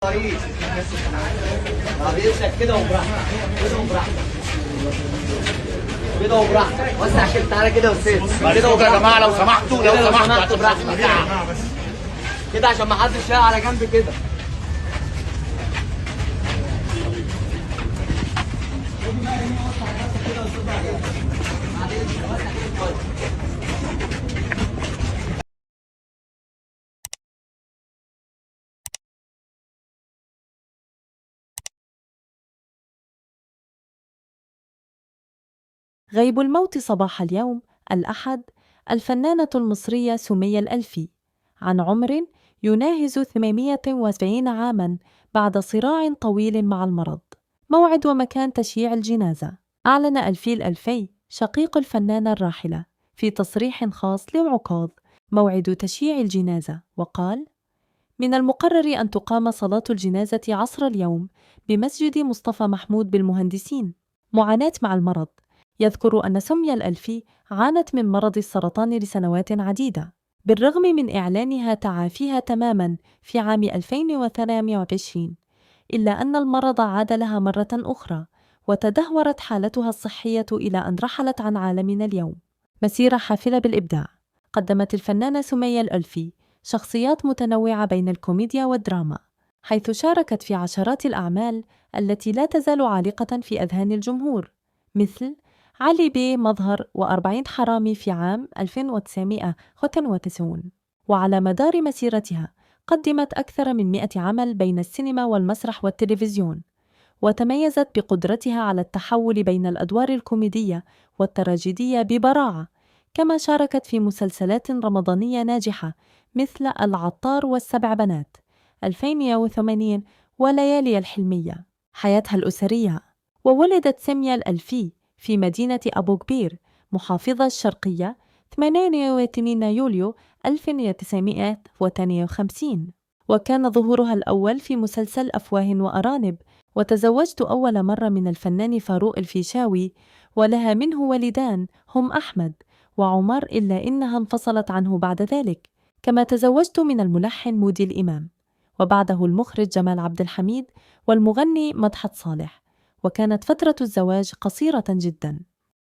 طريق طب كده وبراحتك كده وبراحتك كده وبراحتك وسع كده تعالى كده وسيب كده وبراحتك يا جماعه لو سمحتوا براحتك كده عشان ما حدش يقع على جنب كده. غيب الموت صباح اليوم الأحد الفنانة المصرية سمية الألفي عن عمر يناهز 78 عاماً بعد صراع طويل مع المرض. موعد ومكان تشييع الجنازة. أعلن ألفي الألفي شقيق الفنانة الراحلة في تصريح خاص لعكاظ موعد تشييع الجنازة، وقال: من المقرر أن تقام صلاة الجنازة عصر اليوم بمسجد مصطفى محمود بالمهندسين. معاناة مع المرض. يذكر أن سمية الألفي عانت من مرض السرطان لسنوات عديدة، بالرغم من إعلانها تعافيها تماماً في عام 2022، إلا أن المرض عاد لها مرة أخرى، وتدهورت حالتها الصحية إلى أن رحلت عن عالمنا اليوم. مسيرة حافلة بالإبداع. قدمت الفنانة سمية الألفي شخصيات متنوعة بين الكوميديا والدراما، حيث شاركت في عشرات الأعمال التي لا تزال عالقة في أذهان الجمهور، مثل علي بيه مظهر و40 حرامي في عام 1990. وعلى مدار مسيرتها قدمت أكثر من 100 عمل بين السينما والمسرح والتلفزيون، وتميزت بقدرتها على التحول بين الأدوار الكوميدية والتراجيدية ببراعة، كما شاركت في مسلسلات رمضانية ناجحة مثل العطار والسبع بنات 2080 وليالي الحلمية. حياتها الأسرية. وولدت سمية الألفي في مدينة أبو كبير محافظة الشرقية 28 يوليو 1952، وكان ظهورها الأول في مسلسل أفواه وأرانب. وتزوجت أول مرة من الفنان فاروق الفيشاوي، ولها منه ولدان هم أحمد وعمر، إلا إنها انفصلت عنه بعد ذلك. كما تزوجت من الملحن مودي الإمام، وبعده المخرج جمال عبد الحميد والمغني مدحت صالح، وكانت فترة الزواج قصيرة جدا.